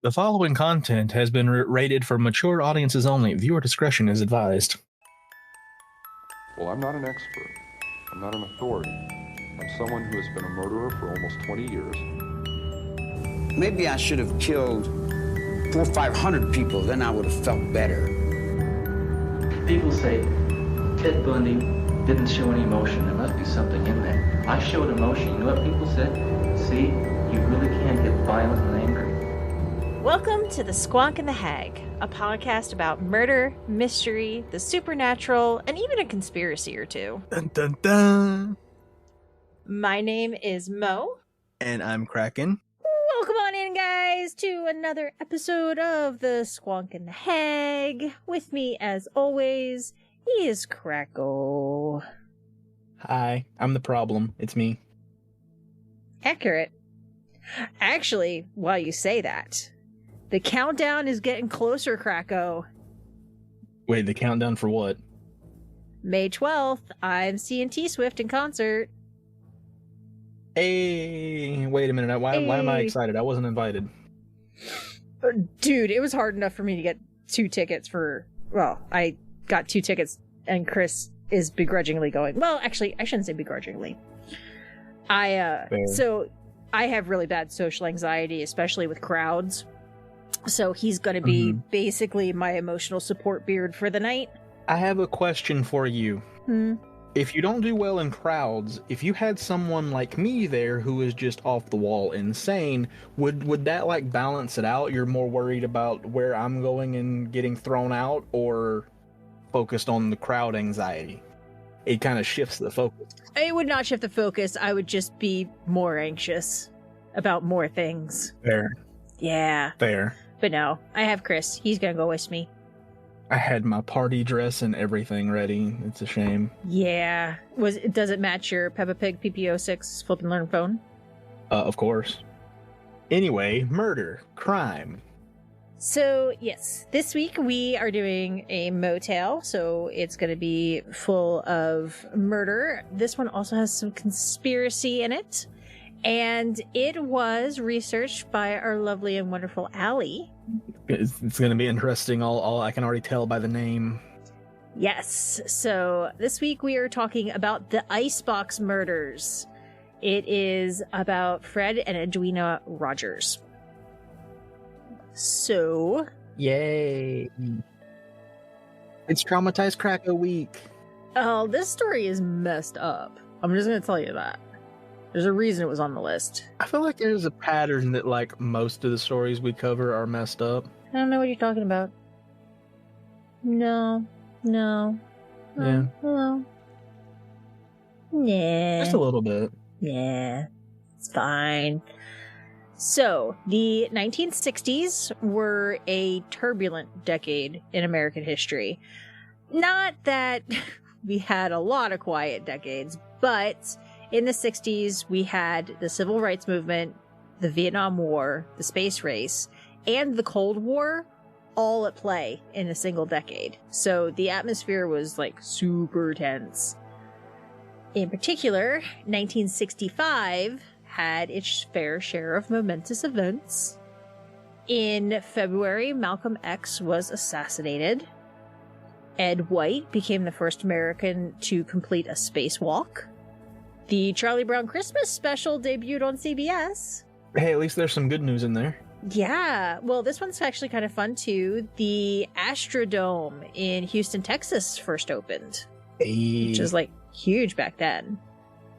The following content has been rated for mature audiences only. Viewer discretion is advised. Well, I'm not an expert. I'm not an authority. I'm someone who has been a murderer for almost 20 years. Maybe I should have killed 400 or 500 people, then I would have felt better. People say Ted Bundy didn't show any emotion. There must be something in there. I showed emotion. You know what people said? See, you really can get violent and angry. Welcome to the Squonk The Hag, a podcast about murder, mystery, the supernatural, and even a conspiracy or two. Dun, dun, dun. My name is Mo. And I'm Kraken. Welcome on in, guys, to another episode of the Squonk The Hag. With me, as always, is Crackle. Hi, I'm the problem. It's me. Accurate. Actually, while you say that, the countdown is getting closer, Cracko. Wait, the countdown for what? May 12th, I'm seeing T-Swift in concert. Hey, wait a minute. Why am I excited? I wasn't invited. Dude, it was hard enough for me to get 2 tickets for... Well, I got 2 tickets, and Chris is begrudgingly going. Well, actually, I shouldn't say begrudgingly. So, I have really bad social anxiety, especially with crowds. So he's going to be basically my emotional support beard for the night. I have a question for you. If you don't do well in crowds, if you had someone like me there who is just off the wall insane, would that like balance it out? You're more worried about where I'm going and getting thrown out, or focused on the crowd anxiety? It kind of shifts the focus. It would not shift the focus. I would just be more anxious about more things. Fair. Yeah. Fair. But no, I have Chris. He's going to go with me. I had my party dress and everything ready. It's a shame. Yeah. Does it match your Peppa Pig PPO6 flip and learn phone? Of course. Anyway, murder, crime. So, yes, this week we are doing a motel, so it's going to be full of murder. This one also has some conspiracy in it, and it was researched by our lovely and wonderful Allie. It's going to be interesting. All I can already tell by the name. Yes, so this week we are talking about the Icebox murders. It is about Fred and Edwina Rogers. So... Yay. It's Traumatized Cracker Week. Oh, this story is messed up. I'm just going to tell you that. There's a reason it was on the list. I feel like there's a pattern that like most of the stories we cover are messed up. I don't know what you're talking about. No. Yeah. No. Nah. Just a little bit. Yeah. It's fine. So, the 1960s were a turbulent decade in American history. Not that we had a lot of quiet decades, but in the 60s, we had the Civil Rights Movement, the Vietnam War, the space race, and the Cold War all at play in a single decade. So the atmosphere was like super tense. In particular, 1965 had its fair share of momentous events. In February, Malcolm X was assassinated. Ed White became the first American to complete a spacewalk. The Charlie Brown Christmas special debuted on CBS. Hey, at least there's some good news in there. Yeah, well, this one's actually kind of fun too. The Astrodome in Houston, Texas first opened, which is like huge back then.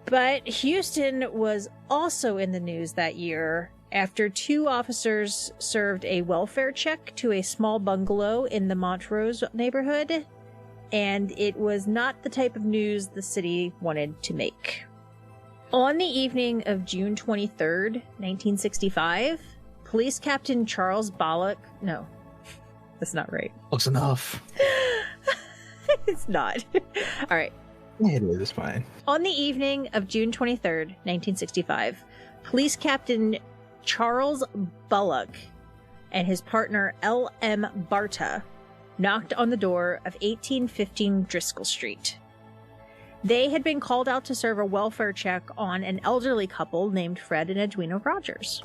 But Houston was also in the news that year after 2 officers served a welfare check to a small bungalow in the Montrose neighborhood, and it was not the type of news the city wanted to make. On the evening of June 23rd, 1965, Police Captain Charles Bollock... No, that's not right. Close enough. It's not. All right. It is fine. On the evening of June 23rd, 1965, Police Captain Charles Bullock and his partner L.M. Barta knocked on the door of 1815 Driscoll Street. They had been called out to serve a welfare check on an elderly couple named Fred and Edwina Rogers.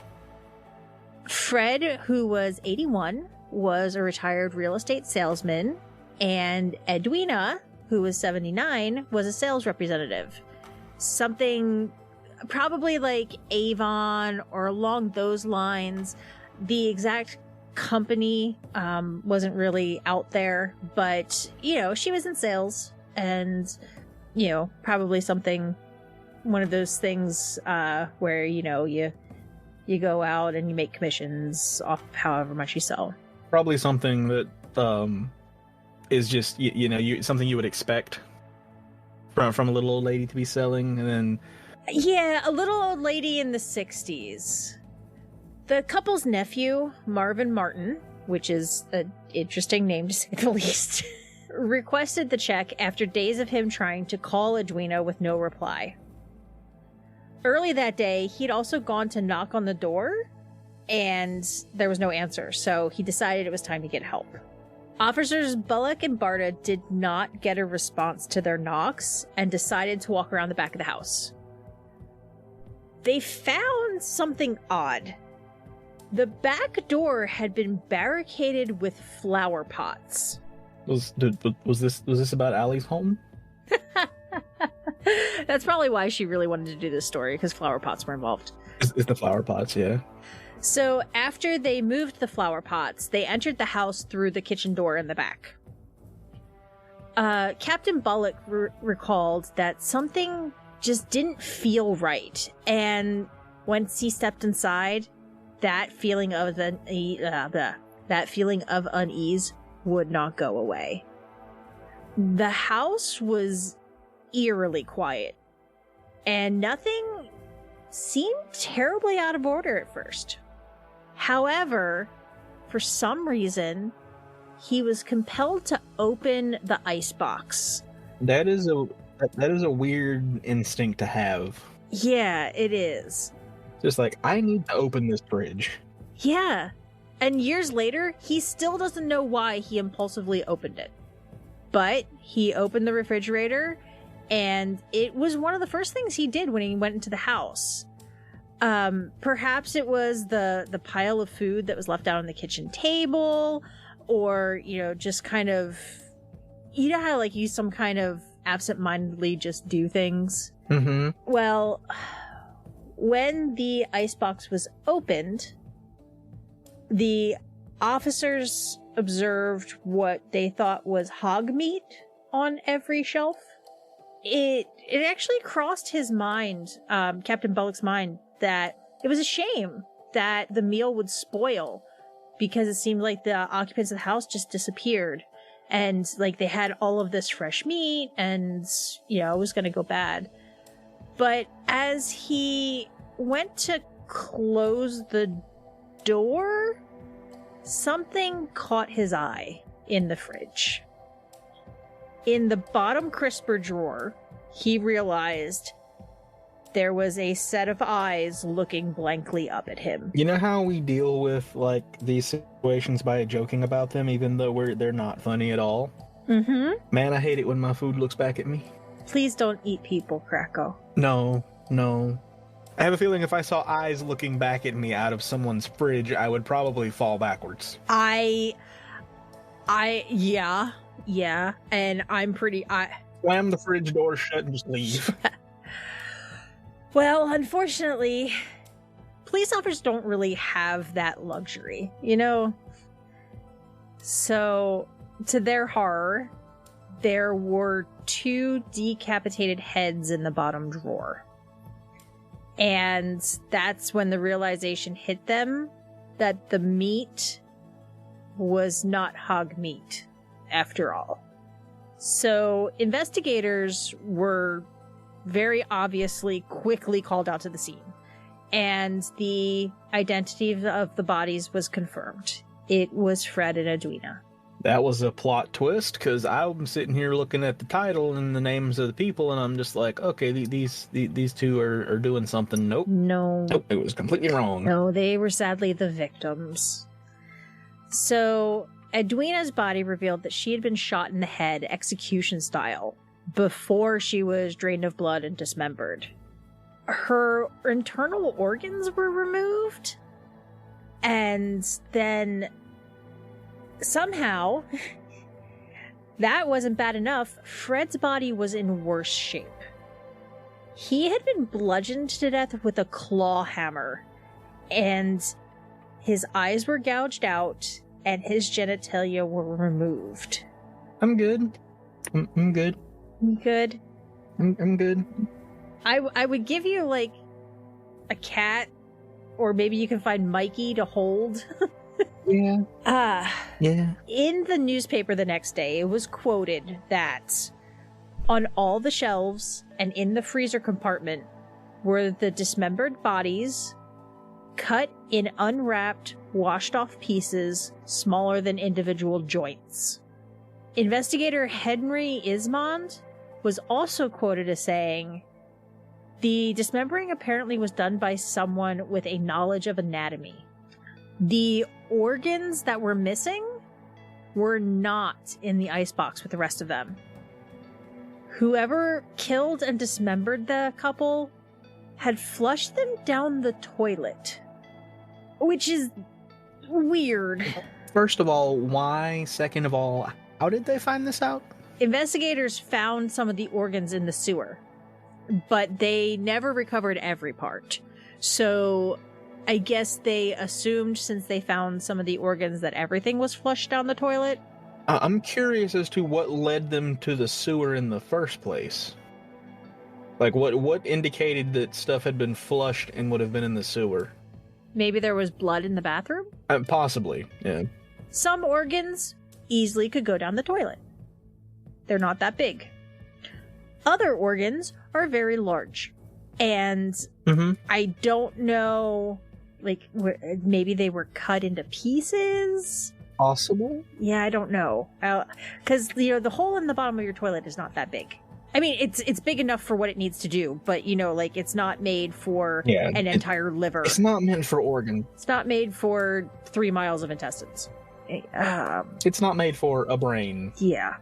Fred, who was 81, was a retired real estate salesman, and Edwina, who was 79, was a sales representative. Something probably like Avon or along those lines. The exact company wasn't really out there, but, she was in sales, and, probably something, one of those things where, you go out and you make commissions off however much you sell. Probably something that is just, something you would expect from a little old lady to be selling, and then... Yeah, a little old lady in the 60s. The couple's nephew, Marvin Martin, which is an interesting name to say the least, requested the check after days of him trying to call Edwina with no reply. Early that day, he'd also gone to knock on the door, and there was no answer, so he decided it was time to get help. Officers Bullock and Barta did not get a response to their knocks and decided to walk around the back of the house. They found something odd. The back door had been barricaded with flower pots. Was this about Allie's home? That's probably why she really wanted to do this story, because flower pots were involved. It's the flower pots, yeah. So after they moved the flower pots, they entered the house through the kitchen door in the back. Captain Bullock recalled that something just didn't feel right, and once he stepped inside, that feeling of unease would not go away. The house was eerily quiet, and nothing seemed terribly out of order at first. However, for some reason, he was compelled to open the icebox. That is a weird instinct to have. Yeah, it is. Just like, I need to open this fridge. Yeah. And years later, he still doesn't know why he impulsively opened it. But he opened the refrigerator, and it was one of the first things he did when he went into the house. Perhaps it was the pile of food that was left out on the kitchen table, or, just kind of, how like you some kind of absentmindedly just do things? Mm-hmm. Well, when the icebox was opened, the officers observed what they thought was hog meat on every shelf. It actually crossed his mind, Captain Bullock's mind, that it was a shame that the meal would spoil, because it seemed like the occupants of the house just disappeared, and like they had all of this fresh meat, and it was going to go bad. But as he went to close the door, something caught his eye in the fridge. In the bottom crisper drawer, he realized there was a set of eyes looking blankly up at him. You know how we deal with like these situations by joking about them, even though they're not funny at all? Mm-hmm. Man, I hate it when my food looks back at me. Please don't eat people, Krakow. No. I have a feeling if I saw eyes looking back at me out of someone's fridge, I would probably fall backwards. Yeah, and I'm pretty... Slam the fridge door shut and just leave. Well, unfortunately, police officers don't really have that luxury, So, to their horror, there were 2 decapitated heads in the bottom drawer. And that's when the realization hit them that the meat was not hog meat, after all. So investigators were very obviously quickly called out to the scene, and the identity of the bodies was confirmed. It was Fred and Edwina. That was a plot twist, because I'm sitting here looking at the title and the names of the people, and I'm just like, okay, these two are doing something. Nope, it was completely wrong. No, they were sadly the victims. So Edwina's body revealed that she had been shot in the head, execution style, before she was drained of blood and dismembered. Her internal organs were removed, And then somehow, that wasn't bad enough. Fred's body was in worse shape. He had been bludgeoned to death with a claw hammer, and his eyes were gouged out, and his genitalia were removed. I'm good. I'm good. Good. I'm good. I would give you, like, a cat, or maybe you can find Mikey to hold. Yeah. Yeah. In the newspaper the next day, it was quoted that on all the shelves and in the freezer compartment were the dismembered bodies, cut in unwrapped, washed-off pieces smaller than individual joints. Investigator Henry Ismond was also quoted as saying, "The dismembering apparently was done by someone with a knowledge of anatomy. The organs that were missing were not in the icebox with the rest of them. Whoever killed and dismembered the couple had flushed them down the toilet." Which is weird. First of all, why? Second of all, how did they find this out? Investigators found some of the organs in the sewer, but they never recovered every part. So I guess they assumed, since they found some of the organs, that everything was flushed down the toilet. I'm curious as to what led them to the sewer in the first place. Like, what indicated that stuff had been flushed and would have been in the sewer? Maybe there was blood in the bathroom? Possibly, yeah. Some organs easily could go down the toilet. They're not that big. Other organs are very large. And I don't know, like, maybe they were cut into pieces? Possible? Yeah, I don't know. Because, the hole in the bottom of your toilet is not that big. I mean, it's big enough for what it needs to do, but, like, it's not made for an entire liver. It's not meant for organ. It's not made for 3 miles of intestines. It's not made for a brain. Yeah.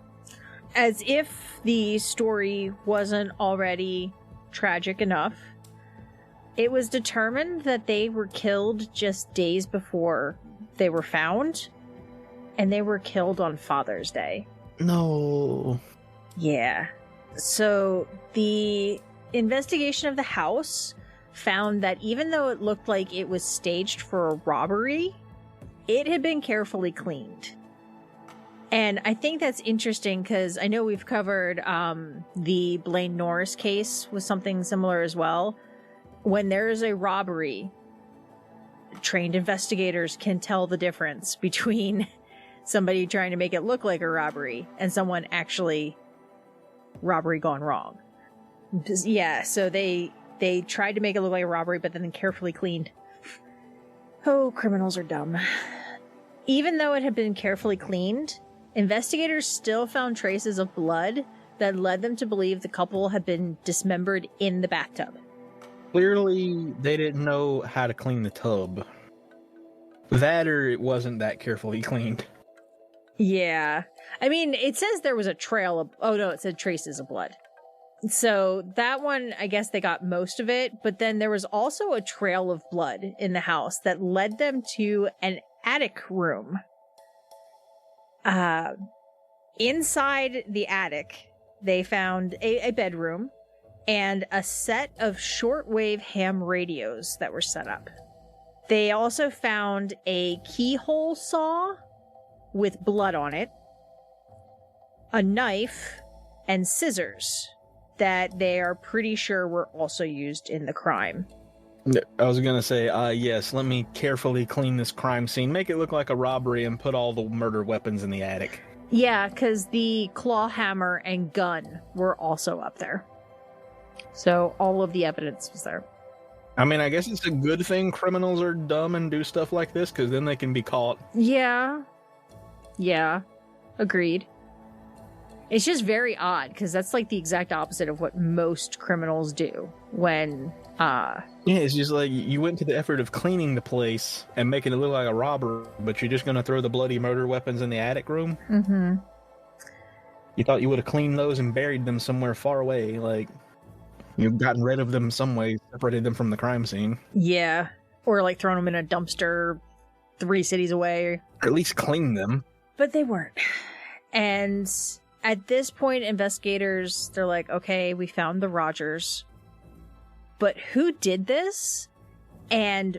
As if the story wasn't already tragic enough, it was determined that they were killed just days before they were found, and they were killed on Father's Day. No. Yeah. So the investigation of the house found that even though it looked like it was staged for a robbery, it had been carefully cleaned. And I think that's interesting because I know we've covered the Blaine Norris case with something similar as well. When there is a robbery, trained investigators can tell the difference between somebody trying to make it look like a robbery and someone actually robbery gone wrong. Yeah, so they tried to make it look like a robbery, but then carefully cleaned. Oh, criminals are dumb. Even though it had been carefully cleaned, investigators still found traces of blood that led them to believe the couple had been dismembered in the bathtub. Clearly, they didn't know how to clean the tub. That or it wasn't that carefully cleaned. Yeah. I mean, it says there was a trail of... Oh, no, it said traces of blood. So that one, I guess they got most of it, but then there was also a trail of blood in the house that led them to an attic room. Inside the attic, they found a bedroom and a set of shortwave ham radios that were set up. They also found a keyhole saw with blood on it, a knife, and scissors that they are pretty sure were also used in the crime. I was gonna say, yes, let me carefully clean this crime scene, make it look like a robbery, and put all the murder weapons in the attic. Yeah, because the claw hammer and gun were also up there. So all of the evidence was there. I mean, I guess it's a good thing criminals are dumb and do stuff like this, because then they can be caught. Yeah. Yeah. Agreed. It's just very odd, because that's like the exact opposite of what most criminals do when, Yeah, it's just like, you went to the effort of cleaning the place and making it look like a robber, but you're just gonna throw the bloody murder weapons in the attic room? Mm-hmm. You thought you would have cleaned those and buried them somewhere far away, like, you've gotten rid of them some way, separated them from the crime scene. Yeah. Or like thrown them in a dumpster 3 cities away. Or at least clean them. But they weren't. And at this point, investigators, they're like, okay, we found the Rogers. But who did this? And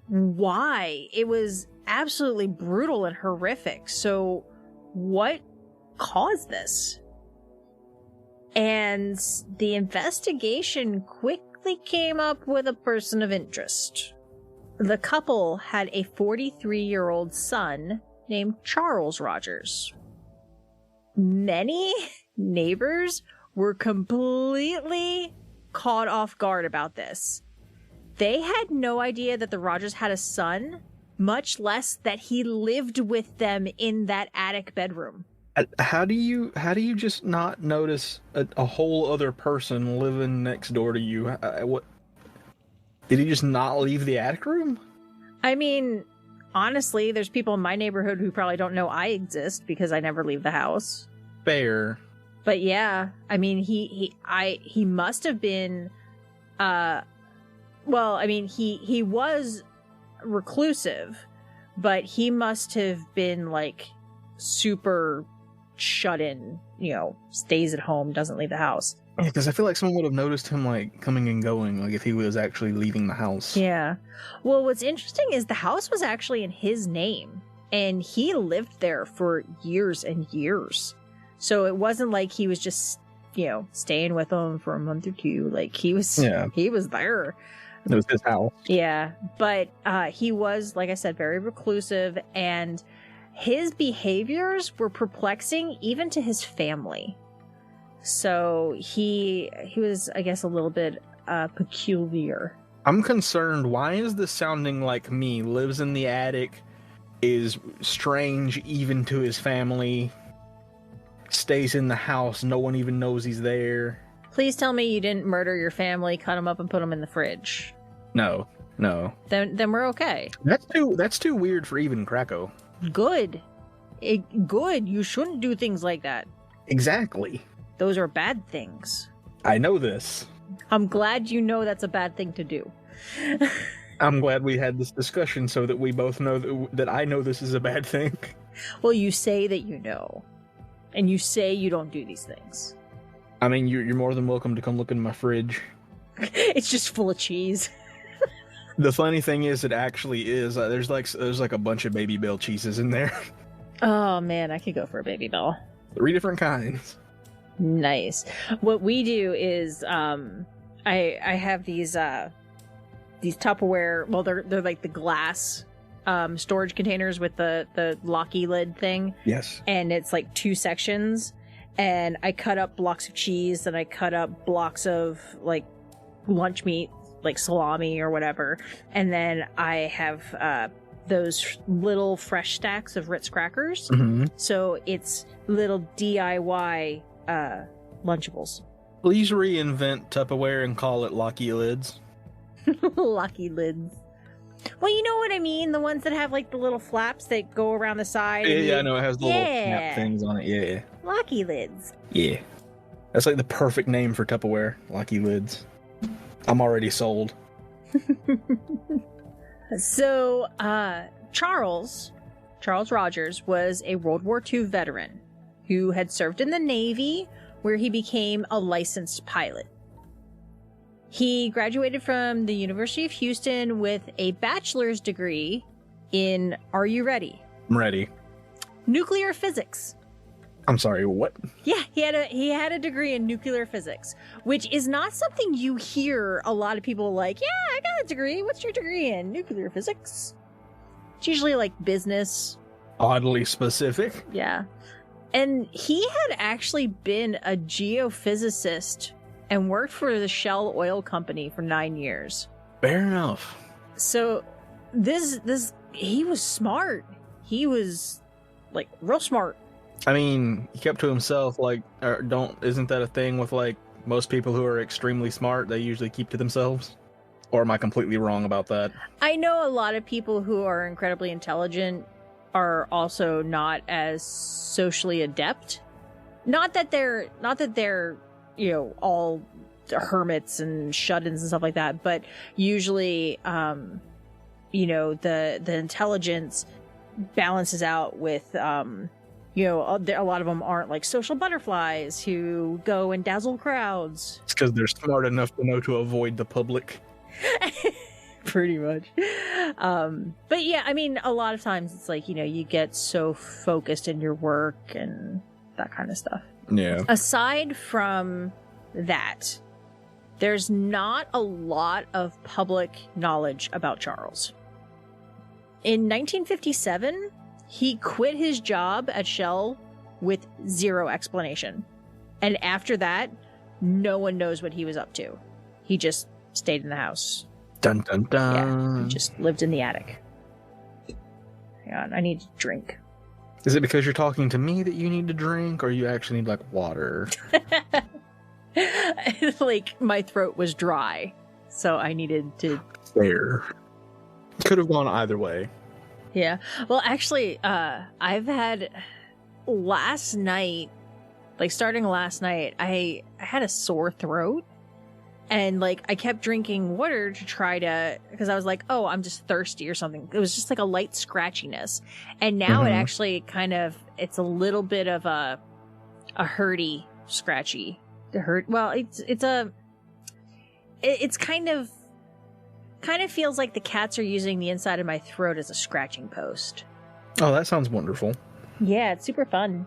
why? It was absolutely brutal and horrific. So what caused this? And the investigation quickly came up with a person of interest. The couple had a 43-year-old son named Charles Rogers. Many neighbors were completely caught off guard about this. They had no idea that the Rogers had a son, much less that he lived with them in that attic bedroom. How do you just not notice a whole other person living next door to you? What? Did he just not leave the attic room? I mean, honestly, there's people in my neighborhood who probably don't know I exist because I never leave the house. Fair. But yeah, I mean, he must have been, well, I mean, he was reclusive, but he must have been like super shut in, stays at home, doesn't leave the house. Yeah, because I feel like someone would have noticed him like coming and going, like if he was actually leaving the house. Yeah. Well, what's interesting is the house was actually in his name, and he lived there for years and years. So it wasn't like he was just, staying with them for a month or two. Like he was there. It was his house. Yeah. But he was, like I said, very reclusive, and his behaviors were perplexing even to his family. So he was, I guess, a little bit peculiar. I'm concerned. Why is this sounding like me? Lives in the attic, is strange even to his family, stays in the house, no one even knows he's there. Please tell me you didn't murder your family, cut them up, and put them in the fridge. No. Then we're okay. That's too weird for even Krakow. Good. Good. You shouldn't do things like that. Exactly. Those are bad things. I know this. I'm glad you know that's a bad thing to do. I'm glad we had this discussion so that we both know that I know this is a bad thing. Well, you say that you know. And you say you don't do these things. I mean, you're more than welcome to come look in my fridge. It's just full of cheese. The funny thing is, it actually is. There's like a bunch of Baby Bell cheeses in there. Oh man, I could go for a Baby Bell. 3 different kinds. Nice. What we do is, I have these Tupperware. Well, they're like the glass storage containers with the locky lid thing. Yes. And it's like 2 sections. And I cut up blocks of cheese, and I cut up blocks of like lunch meat, like salami or whatever. And then I have those little fresh stacks of Ritz crackers. Mm-hmm. So it's little DIY Lunchables. Please reinvent Tupperware and call it Locky Lids. Locky lids. Well, you know what I mean? The ones that have like the little flaps that go around the side. Yeah, I know. It has the little snap things on it. Yeah. Locky lids. Yeah. That's like the perfect name for Tupperware. Locky Lids. I'm already sold. So, Charles Rogers was a World War II veteran who had served in the Navy, where he became a licensed pilot. He graduated from the University of Houston with a bachelor's degree in, are you ready? I'm ready. Nuclear physics. I'm sorry, what? Yeah, he had a degree in nuclear physics, which is not something you hear a lot of people like, yeah, I got a degree. What's your degree in? Nuclear physics? It's usually like business. Oddly specific. Yeah. And he had actually been a geophysicist and worked for the Shell Oil Company for 9 years. Fair enough. So he was smart. He was like real smart. I mean, he kept to himself. Like, isn't that a thing with like most people who are extremely smart? They usually keep to themselves. Or am I completely wrong about that? I know a lot of people who are incredibly intelligent are also not as socially adept. Not that they're all hermits and shut-ins and stuff like that, but usually the intelligence balances out with, a lot of them aren't like social butterflies who go and dazzle crowds. It's because they're smart enough to know to avoid the public. Pretty much. But yeah, I mean, a lot of times it's like, you get so focused in your work and that kind of stuff. Yeah. Aside from that, there's not a lot of public knowledge about Charles. In 1957, he quit his job at Shell with zero explanation. And after that, no one knows what he was up to. He just stayed in the house. Dun dun dun. Yeah, he just lived in the attic. Hang on, I need to drink. Is it because you're talking to me that you need to drink, or you actually need, like, water? Like, my throat was dry, so I needed to... Fair. Could have gone either way. Yeah. Well, actually, I've had... Last night, like, starting last night, I had a sore throat. And, like, I kept drinking water to try to... Because I was like, oh, I'm just thirsty or something. It was just, like, a light scratchiness. And now it actually kind of... It's a little bit of a hurty, scratchy. Well, it's kind of feels like the cats are using the inside of my throat as a scratching post. Oh, that sounds wonderful. Yeah, it's super fun.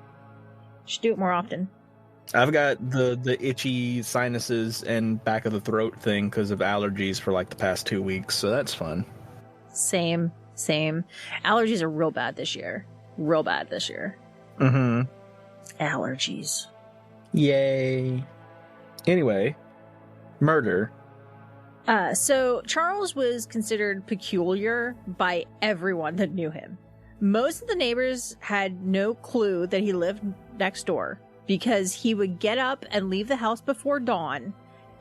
Should do it more often. I've got the itchy sinuses and back of the throat thing because of allergies for like the past 2 weeks, so that's fun. Same. Allergies are real bad this year. Mm-hmm. Allergies. Yay. Anyway, murder. So Charles was considered peculiar by everyone that knew him. Most of the neighbors had no clue that he lived next door because he would get up and leave the house before dawn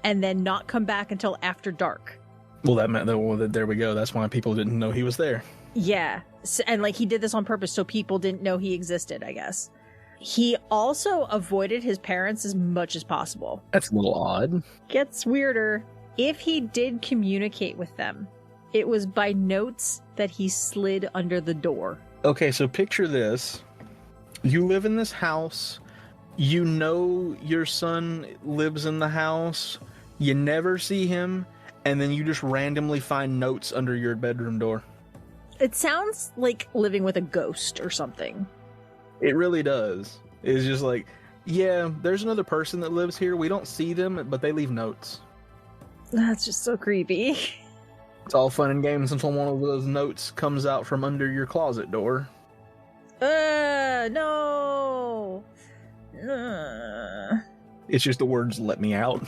and then not come back until after dark. Well, that meant that there we go. That's why people didn't know he was there. Yeah. And like he did this on purpose so people didn't know he existed, I guess. He also avoided his parents as much as possible. That's a little odd. Gets weirder. If he did communicate with them, it was by notes that he slid under the door. Okay, so picture this. You live in this house. You know your son lives in the house. You never see him. And then you just randomly find notes under your bedroom door. It sounds like living with a ghost or something. It really does. It's just like, yeah, there's another person that lives here. We don't see them, but they leave notes. That's just so creepy. It's all fun and games until one of those notes comes out from under your closet door. No! It's just the words, let me out.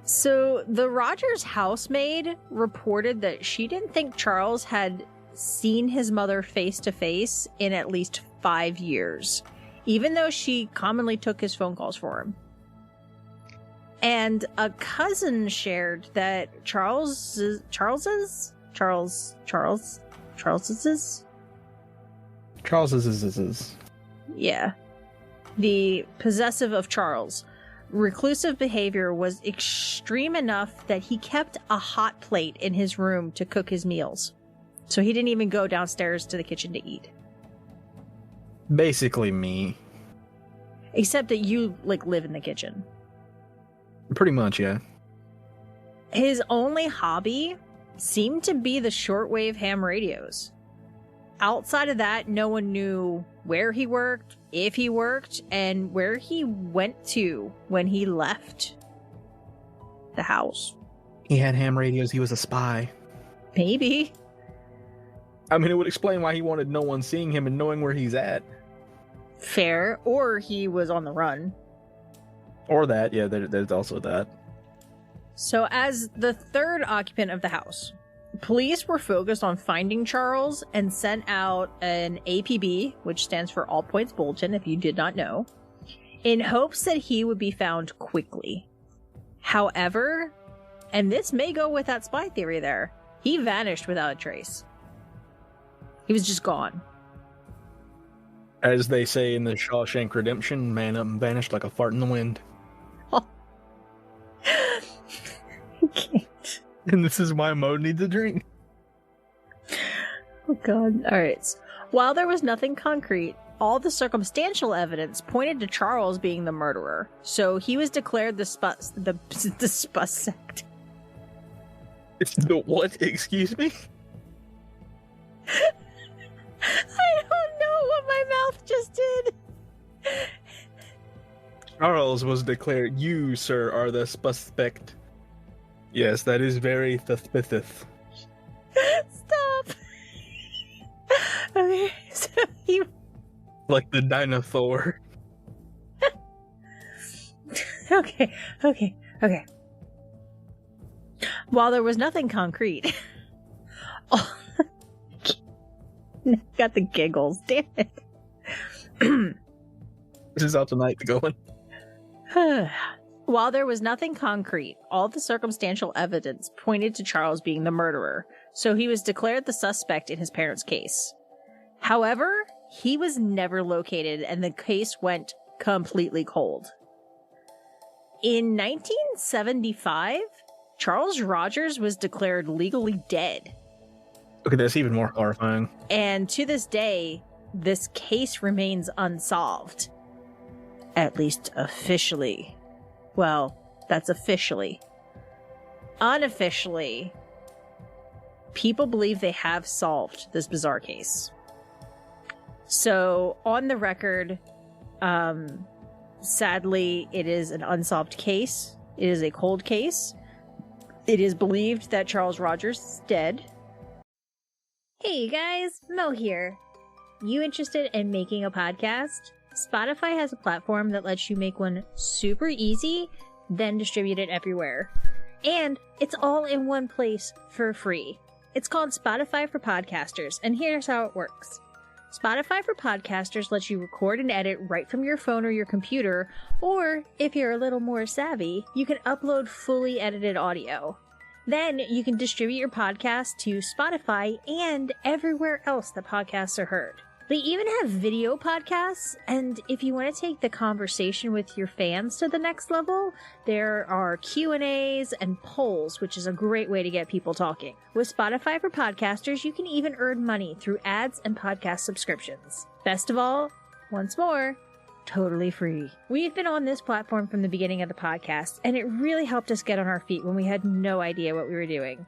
So, the Rogers housemaid reported that she didn't think Charles had seen his mother face to face in at least 5 years, even though she commonly took his phone calls for him. And a cousin shared that Charles's yeah, the possessive of Charles, reclusive behavior was extreme enough that he kept a hot plate in his room to cook his meals. So he didn't even go downstairs to the kitchen to eat. Basically me. Except that you, like, live in the kitchen. Pretty much, yeah. His only hobby seemed to be the shortwave ham radios. Outside of that, no one knew where he worked, if he worked, and where he went to when he left the house. He had ham radios. He was a spy. Maybe. I mean, it would explain why he wanted no one seeing him and knowing where he's at. Fair. Or he was on the run. Or that, yeah, there's also that. So as the third occupant of the house, police were focused on finding Charles and sent out an APB, which stands for All Points Bulletin, if you did not know, in hopes that he would be found quickly. However, and this may go with that spy theory there, he vanished without a trace. He was just gone. As they say in the Shawshank Redemption, man up and vanished like a fart in the wind. Oh. I can't. And this is why Mo needs a drink. Oh, God. All right. While there was nothing concrete, all the circumstantial evidence pointed to Charles being the murderer. So he was declared the suspect. The what? Excuse me? I don't know what my mouth just did. Charles was declared, you, sir, are the suspect. Yes, that is very suspicious. Stop. Okay, so he... Like the dinosaur. Okay. While there was nothing concrete... Oh, got the giggles, damn it. This is how tonight going. While there was nothing concrete, all the circumstantial evidence pointed to Charles being the murderer, so he was declared the suspect in his parents' case. However, he was never located and the case went completely cold. In 1975, Charles Rogers was declared legally dead. Okay, that's even more horrifying. And to this day, this case remains unsolved. At least officially. Well, that's officially. Unofficially, people believe they have solved this bizarre case. So, on the record, sadly, it is an unsolved case. It is a cold case. It is believed that Charles Rogers is dead. Hey guys, Mo here. You interested in making a podcast? Spotify has a platform that lets you make one super easy, then distribute it everywhere. And it's all in one place for free. It's called Spotify for Podcasters, and here's how it works. Spotify for Podcasters lets you record and edit right from your phone or your computer, or if you're a little more savvy, you can upload fully edited audio. Then you can distribute your podcast to Spotify and everywhere else that podcasts are heard. They even have video podcasts, and if you want to take the conversation with your fans to the next level, there are Q&As and polls, which is a great way to get people talking. With Spotify for Podcasters, you can even earn money through ads and podcast subscriptions. Best of all, once more, totally free. We've been on this platform from the beginning of the podcast, and it really helped us get on our feet when we had no idea what we were doing.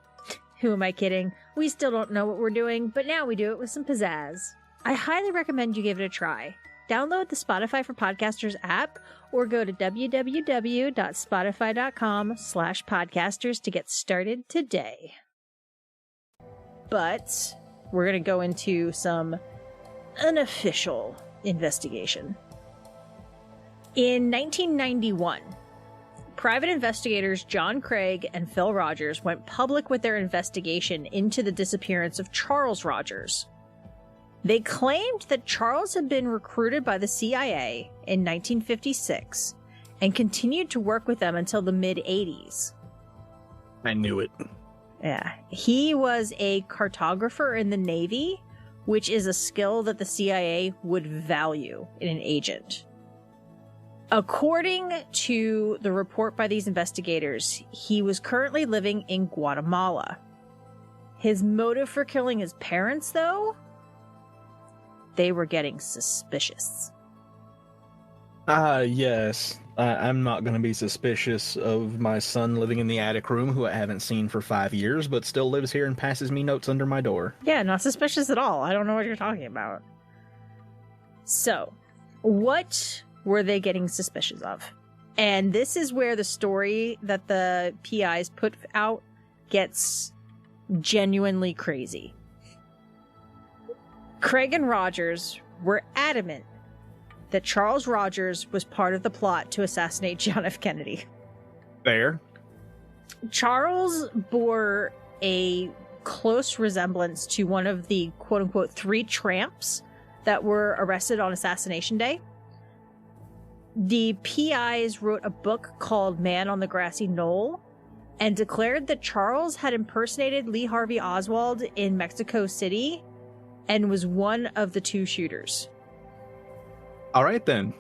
Who am I kidding? We still don't know what we're doing, but now we do it with some pizzazz. I highly recommend you give it a try. Download the Spotify for Podcasters app or go to www.spotify.com/podcasters to get started today. But we're going to go into some unofficial investigation. In 1991, private investigators John Craig and Phil Rogers went public with their investigation into the disappearance of Charles Rogers. They claimed that Charles had been recruited by the CIA in 1956 and continued to work with them until the mid-80s. I knew it. Yeah. He was a cartographer in the Navy, which is a skill that the CIA would value in an agent. According to the report by these investigators, he was currently living in Guatemala. His motive for killing his parents, though? They were getting suspicious. Yes. I'm not going to be suspicious of my son living in the attic room, who I haven't seen for 5 years, but still lives here and passes me notes under my door. Yeah, not suspicious at all. I don't know what you're talking about. So, what were they getting suspicious of? And this is where the story that the PIs put out gets genuinely crazy. Craig and Rogers were adamant that Charles Rogers was part of the plot to assassinate John F. Kennedy. Fair. Charles bore a close resemblance to one of the quote-unquote 3 tramps that were arrested on Assassination Day. The PIs wrote a book called Man on the Grassy Knoll and declared that Charles had impersonated Lee Harvey Oswald in Mexico City and was one of the 2 shooters. All right, then.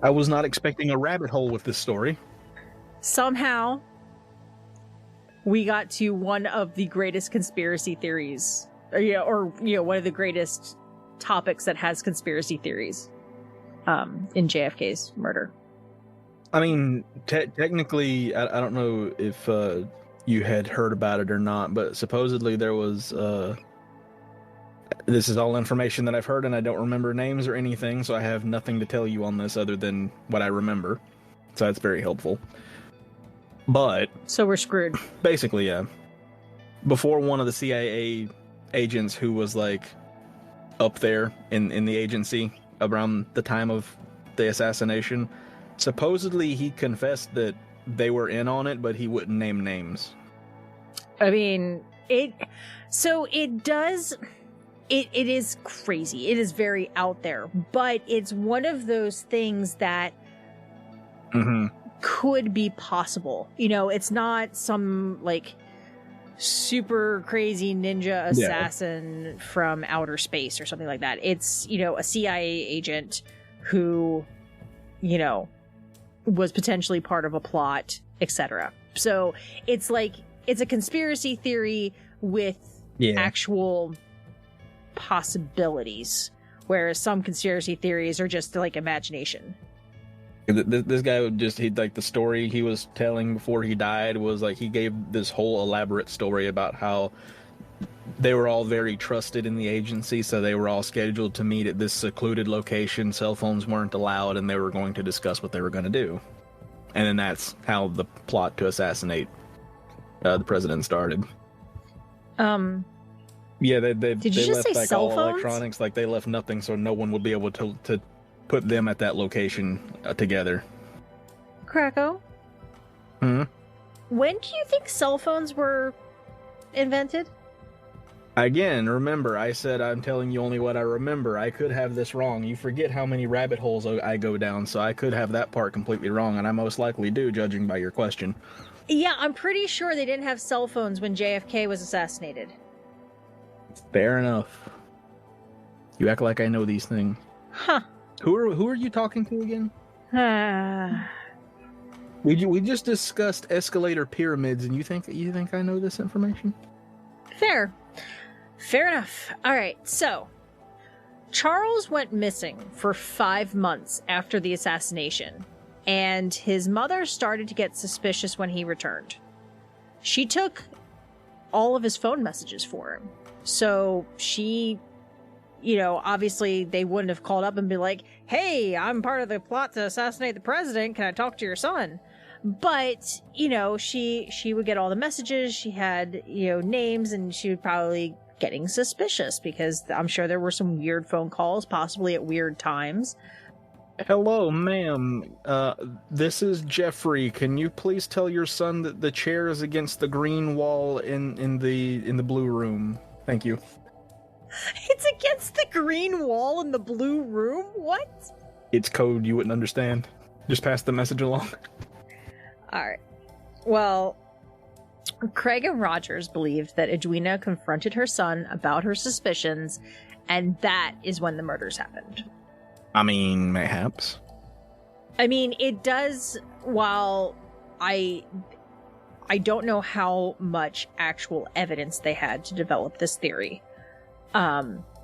I was not expecting a rabbit hole with this story. Somehow, we got to one of the greatest conspiracy theories or one of the greatest topics that has conspiracy theories in JFK's murder. I mean, technically, I don't know if you had heard about it or not, but supposedly there was... this is all information that I've heard, and I don't remember names or anything, so I have nothing to tell you on this other than what I remember. So that's very helpful. But... So we're screwed. Basically, yeah. Before one of the CIA agents who was, like, up there in the agency around the time of the assassination... Supposedly, he confessed that they were in on it, but he wouldn't name names. I mean, it is crazy. It is very out there, but it's one of those things that could be possible. It's not some, like, super crazy ninja assassin from outer space or something like that. It's, a CIA agent who, was potentially part of a plot, etc. So it's like, it's a conspiracy theory with actual possibilities, whereas some conspiracy theories are just like imagination. This guy would just, the story he was telling before he died was like, he gave this whole elaborate story about how they were all very trusted in the agency, so they were all scheduled to meet at this secluded location. Cell phones weren't allowed, and they were going to discuss what they were going to do. And then that's how the plot to assassinate the president started. Yeah, they left like all electronics, like they left nothing, so no one would be able to put them at that location together. Krakow? When do you think cell phones were invented? Again, remember, I said I'm telling you only what I remember. I could have this wrong. You forget how many rabbit holes I go down, so I could have that part completely wrong, and I most likely do, judging by your question. Yeah, I'm pretty sure they didn't have cell phones when JFK was assassinated. Fair enough. You act like I know these things. Huh. Who are you talking to again? We just discussed escalator pyramids, and you think I know this information? Fair enough. All right, so Charles went missing for 5 months after the assassination, and his mother started to get suspicious when he returned. She took all of his phone messages for him. So she, obviously they wouldn't have called up and be like, hey, I'm part of the plot to assassinate the president. Can I talk to your son? But, she would get all the messages. She had, names, and she would probably getting suspicious because I'm sure there were some weird phone calls, possibly at weird times. Hello, ma'am. This is Jeffrey. Can you please tell your son that the chair is against the green wall in the blue room? Thank you. It's against the green wall in the blue room? What? It's code you wouldn't understand. Just pass the message along. Alright. Well, Craig and Rogers believed that Edwina confronted her son about her suspicions, and that is when the murders happened. I mean, mayhaps. I mean, it does, while I don't know how much actual evidence they had to develop this theory.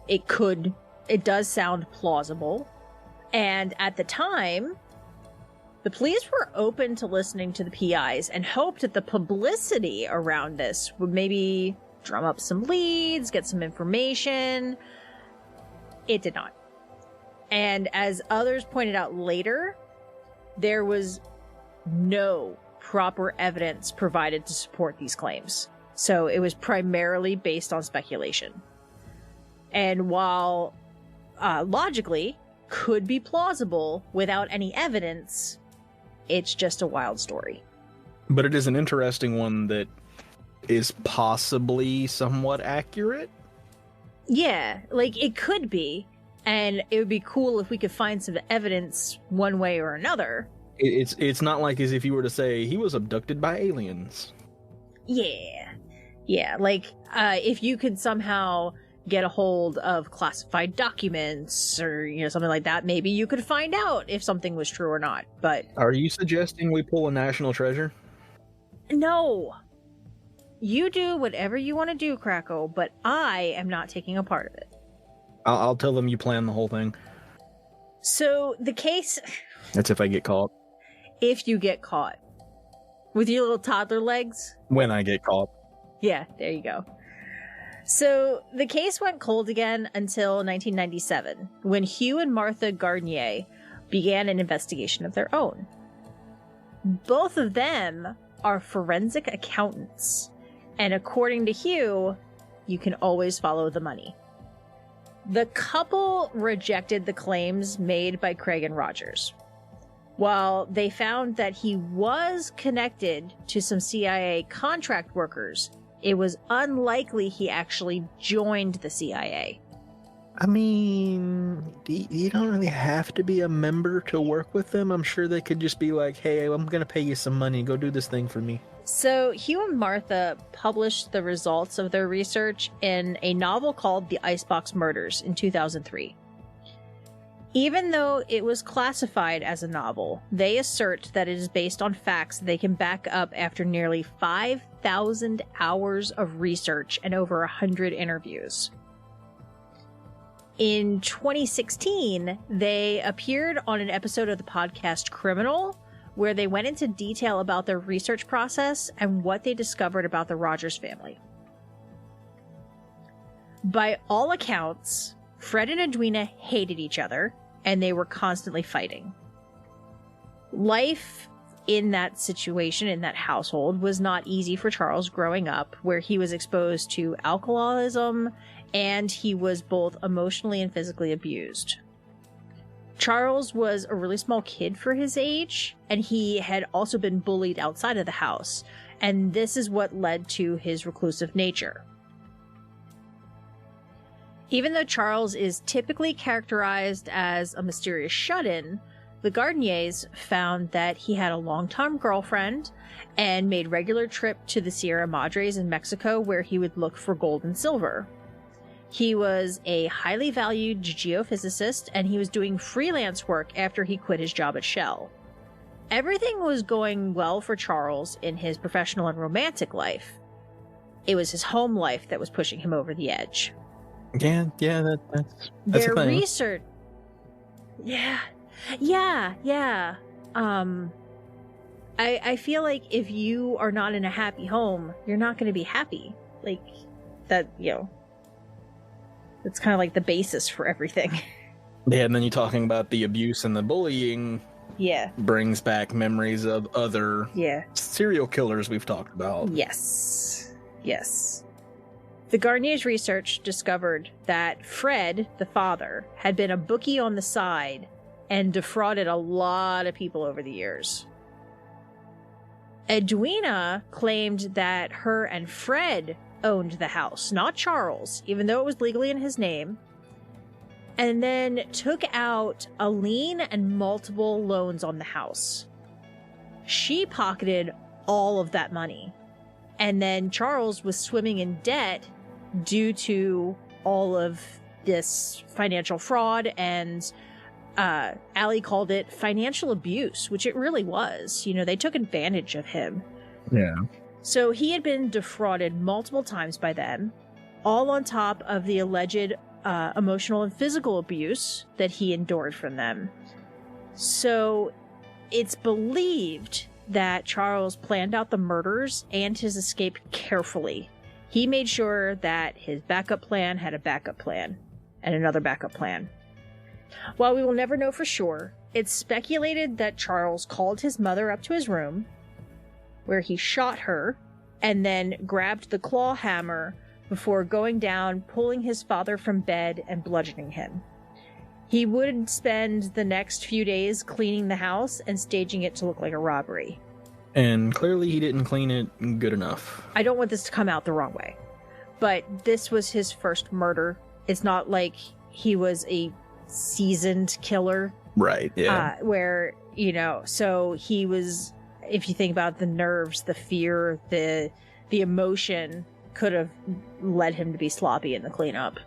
It does sound plausible. And at the time, the police were open to listening to the PIs and hoped that the publicity around this would maybe drum up some leads, get some information. It did not. And as others pointed out later, there was no proper evidence provided to support these claims. So it was primarily based on speculation. And while logically could be plausible without any evidence, it's just a wild story. But it is an interesting one that is possibly somewhat accurate. Yeah, like it could be. And it would be cool if we could find some evidence one way or another. It's not like as if you were to say he was abducted by aliens. Yeah, like if you could somehow get a hold of classified documents or something like that, maybe you could find out if something was true or not. But are you suggesting we pull a national treasure? No. you do whatever you want to do, Crackle, but I am not taking a part of it. I'll tell them you planned the whole thing. So the case... That's if I get caught. If you get caught. With your little toddler legs? When I get caught. Yeah, there you go. So the case went cold again until 1997, when Hugh and Martha Gardnier began an investigation of their own. Both of them are forensic accountants, and according to Hugh, you can always follow the money. The couple rejected the claims made by Craig and Rogers. While they found that he was connected to some CIA contract workers, it was unlikely he actually joined the CIA. I mean, you don't really have to be a member to work with them. I'm sure they could just be like, hey, I'm going to pay you some money. Go do this thing for me. So Hugh and Martha published the results of their research in a novel called The Icebox Murders in 2003. Even though it was classified as a novel, they assert that it is based on facts they can back up after nearly 5,000 hours of research and over 100 interviews. In 2016, they appeared on an episode of the podcast Criminal, where they went into detail about their research process and what they discovered about the Rogers family. By all accounts, Fred and Edwina hated each other, and they were constantly fighting. Life in that situation, in that household, was not easy for Charles growing up, where he was exposed to alcoholism, and he was both emotionally and physically abused. Charles was a really small kid for his age, and he had also been bullied outside of the house, and this is what led to his reclusive nature. Even though Charles is typically characterized as a mysterious shut-in, the Gardniers found that he had a long-time girlfriend and made regular trip to the Sierra Madres in Mexico, where he would look for gold and silver. He was a highly valued geophysicist, and he was doing freelance work after he quit his job at Shell. Everything was going well for Charles in his professional and romantic life. It was his home life that was pushing him over the edge. Yeah, that's Their a thing. research... Yeah. I feel like if you are not in a happy home, you're not going to be happy. Like, that, it's kind of like the basis for everything. Yeah, and then you're talking about the abuse and the bullying. Yeah. Brings back memories of other serial killers we've talked about. Yes. The Gardniers' research discovered that Fred, the father, had been a bookie on the side and defrauded a lot of people over the years. Edwina claimed that her and Fred owned the house, not Charles, even though it was legally in his name, and then took out a lien and multiple loans on the house. She pocketed all of that money, and then Charles was swimming in debt due to all of this financial fraud, and Allie called it financial abuse, which it really was. They took advantage of him. Yeah. So he had been defrauded multiple times by them, all on top of the alleged emotional and physical abuse that he endured from them. So it's believed that Charles planned out the murders and his escape carefully. He made sure that his backup plan had a backup plan and another backup plan. While we will never know for sure, it's speculated that Charles called his mother up to his room, where he shot her, and then grabbed the claw hammer before going down, pulling his father from bed and bludgeoning him. He would spend the next few days cleaning the house and staging it to look like a robbery. And clearly he didn't clean it good enough. I don't want this to come out the wrong way, but this was his first murder. It's not like he was a seasoned killer. Right, yeah. Where, so he was, if you think about the nerves, the fear, the emotion could have led him to be sloppy in the cleanup.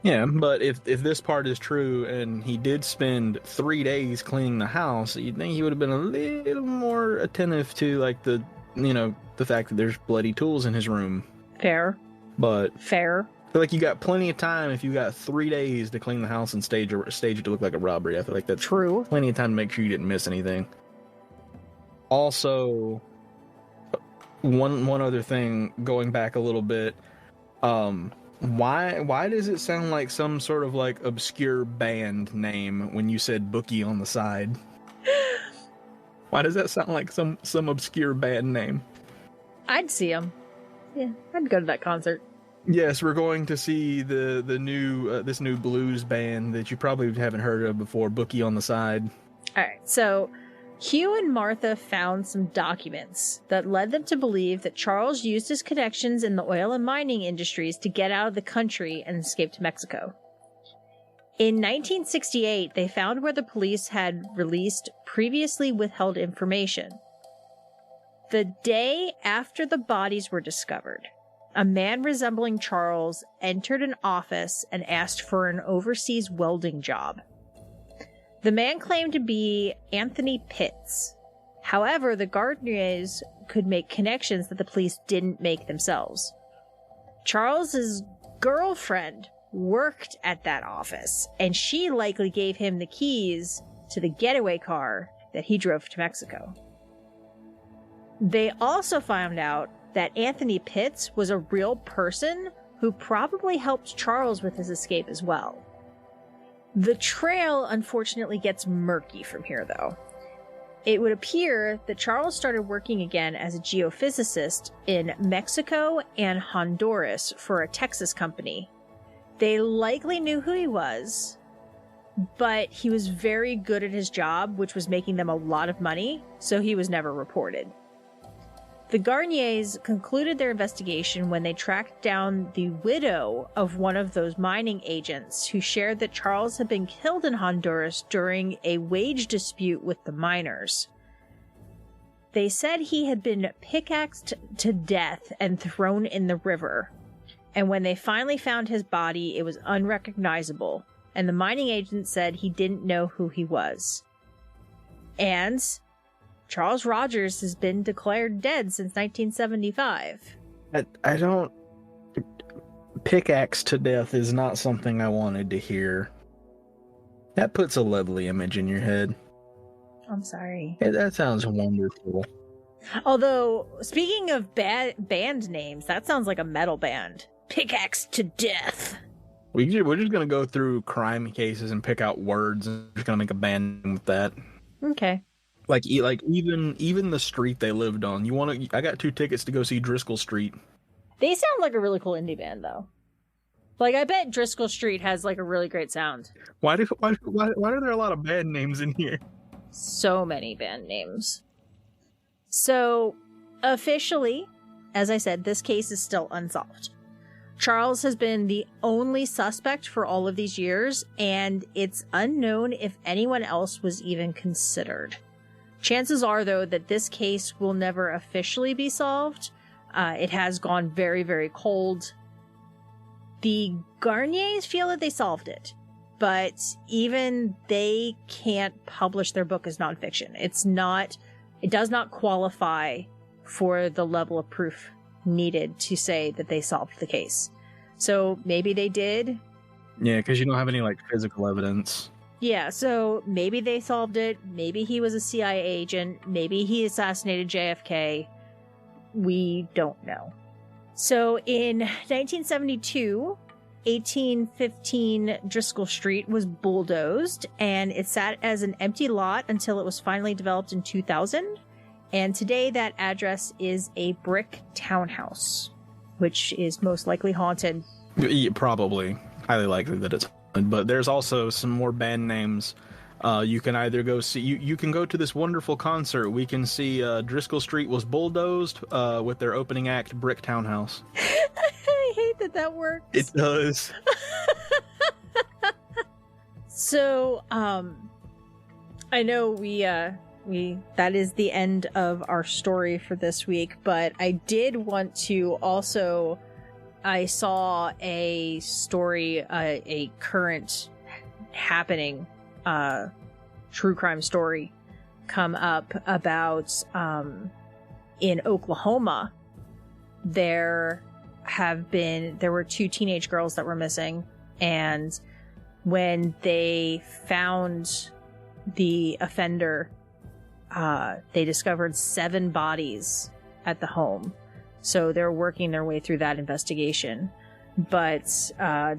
Yeah, but if this part is true and he did spend 3 days cleaning the house, you'd think he would have been a little more attentive to like the the fact that there's bloody tools in his room. Fair. But fair. I feel like you got plenty of time if you got 3 days to clean the house and stage it to look like a robbery. I feel like that's true. Plenty of time to make sure you didn't miss anything. Also, one other thing, going back a little bit, why does it sound like some sort of like obscure band name when you said Bookie on the side? Why does that sound like some obscure band name? I'd see him. Yeah, I'd go to that concert. Yes, we're going to see the new this new blues band that you probably haven't heard of before, Bookie on the Side. All right, so Hugh and Martha found some documents that led them to believe that Charles used his connections in the oil and mining industries to get out of the country and escape to Mexico. In 1968, they found where the police had released previously withheld information. The day after the bodies were discovered, a man resembling Charles entered an office and asked for an overseas welding job. The man claimed to be Anthony Pitts. However, the Gardners could make connections that the police didn't make themselves. Charles's girlfriend worked at that office, and she likely gave him the keys to the getaway car that he drove to Mexico. They also found out that Anthony Pitts was a real person who probably helped Charles with his escape as well. The trail, unfortunately, gets murky from here, though. It would appear that Charles started working again as a geophysicist in Mexico and Honduras for a Texas company. They likely knew who he was, but he was very good at his job, which was making them a lot of money, so he was never reported. The Garniers concluded their investigation when they tracked down the widow of one of those mining agents who shared that Charles had been killed in Honduras during a wage dispute with the miners. They said he had been pickaxed to death and thrown in the river, and when they finally found his body, it was unrecognizable, and the mining agent said he didn't know who he was. And Charles Rogers has been declared dead since 1975. I don't... Pickaxe to death is not something I wanted to hear. That puts a lovely image in your head. I'm sorry. Yeah, that sounds wonderful. Although, speaking of band names, that sounds like a metal band. Pickaxe to death. We're just going to go through crime cases and pick out words and just going to make a band name with that. Okay. Like even the street they lived on. I got 2 tickets to go see Driscoll Street. They sound like a really cool indie band, though. Like, I bet Driscoll Street has like a really great sound. Why are there a lot of band names in here? So many band names. So, officially, as I said, this case is still unsolved. Charles has been the only suspect for all of these years, and it's unknown if anyone else was even considered. Chances are, though, that this case will never officially be solved. It has gone very, very cold. The Garniers feel that they solved it, but even they can't publish their book as nonfiction. It does not qualify for the level of proof needed to say that they solved the case. So maybe they did. Yeah, because you don't have any like physical evidence. Yeah, so maybe they solved it. Maybe he was a CIA agent. Maybe he assassinated JFK. We don't know. So in 1972, 1815 Driscoll Street was bulldozed, and it sat as an empty lot until it was finally developed in 2000. And today that address is a brick townhouse, which is most likely haunted. Yeah, probably. Highly likely that it's haunted. But there's also some more band names. You can either go see... You can go to this wonderful concert. We can see Driscoll Street was bulldozed with their opening act, Brick Townhouse. I hate that works. It does. So, I know we that is the end of our story for this week, but I did want to also... I saw a story, a current happening true crime story come up about in Oklahoma, there were 2 teenage girls that were missing, and when they found the offender, they discovered 7 bodies at the home. So they're working their way through that investigation. But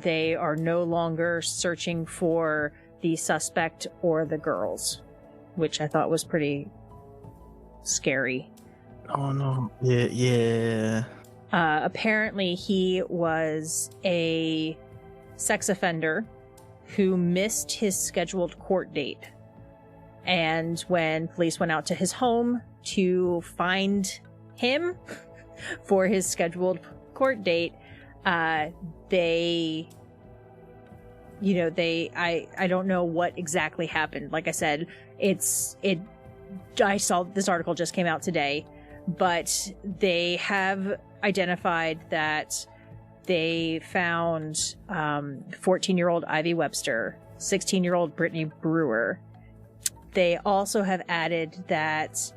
they are no longer searching for the suspect or the girls, which I thought was pretty scary. Oh no. Yeah. Apparently he was a sex offender who missed his scheduled court date. And when police went out to his home to find him for his scheduled court date, I don't know what exactly happened. Like I said, I saw this article just came out today, but they have identified that they found 14-year-old Ivy Webster, 16-year-old Brittany Brewer. They also have added that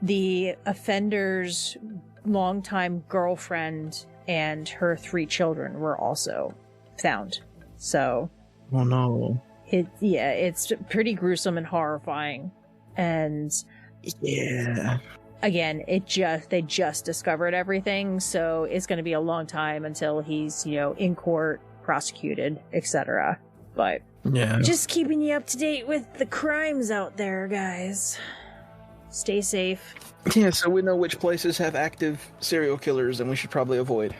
the offender's longtime girlfriend and her 3 children were also found. So, oh no. It's pretty gruesome and horrifying. And yeah, again, they just discovered everything, so it's going to be a long time until he's, in court, prosecuted, etc. But yeah, just keeping you up to date with the crimes out there, guys. Stay safe. Yeah, so we know which places have active serial killers and we should probably avoid.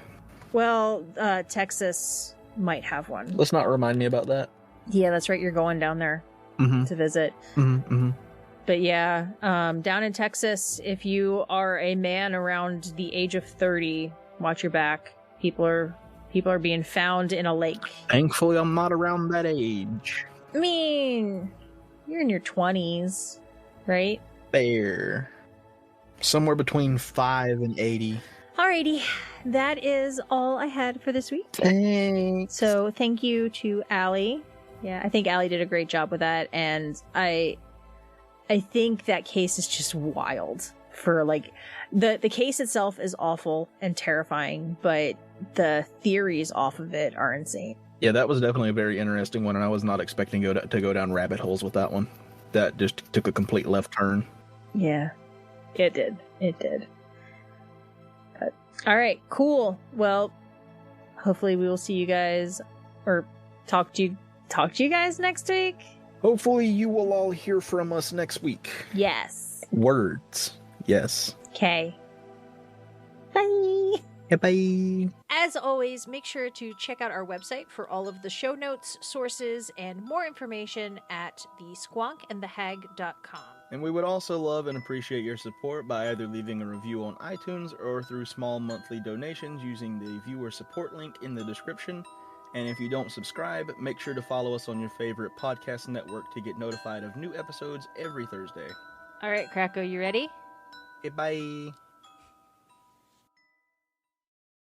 Well, Texas might have one. Let's not remind me about that. Yeah, that's right. You're going down there to visit. Mm-hmm. But yeah, down in Texas, if you are a man around the age of 30, watch your back. People are being found in a lake. Thankfully, I'm not around that age. I mean, you're in your 20s, right? Fair. Somewhere between 5 and 80. Alrighty, that is all I had for this week. Thanks. So thank you to Allie. Yeah, I think Allie did a great job with that, and I think that case is just wild. For like, the case itself is awful and terrifying, but the theories off of it are insane. Yeah, that was definitely a very interesting one, and I was not expecting to go down rabbit holes with that one. That just took a complete left turn. Yeah, it did. But, all right, cool. Well, hopefully we will see you guys, or talk to you guys next week. Hopefully you will all hear from us next week. Yes. Words. Yes. Okay. Bye. Yeah, bye. As always, make sure to check out our website for all of the show notes, sources, and more information at thesquonkandthehag.com. And we would also love and appreciate your support by either leaving a review on iTunes or through small monthly donations using the viewer support link in the description. And if you don't subscribe, make sure to follow us on your favorite podcast network to get notified of new episodes every Thursday. All right, Kracko, you ready? Okay, bye.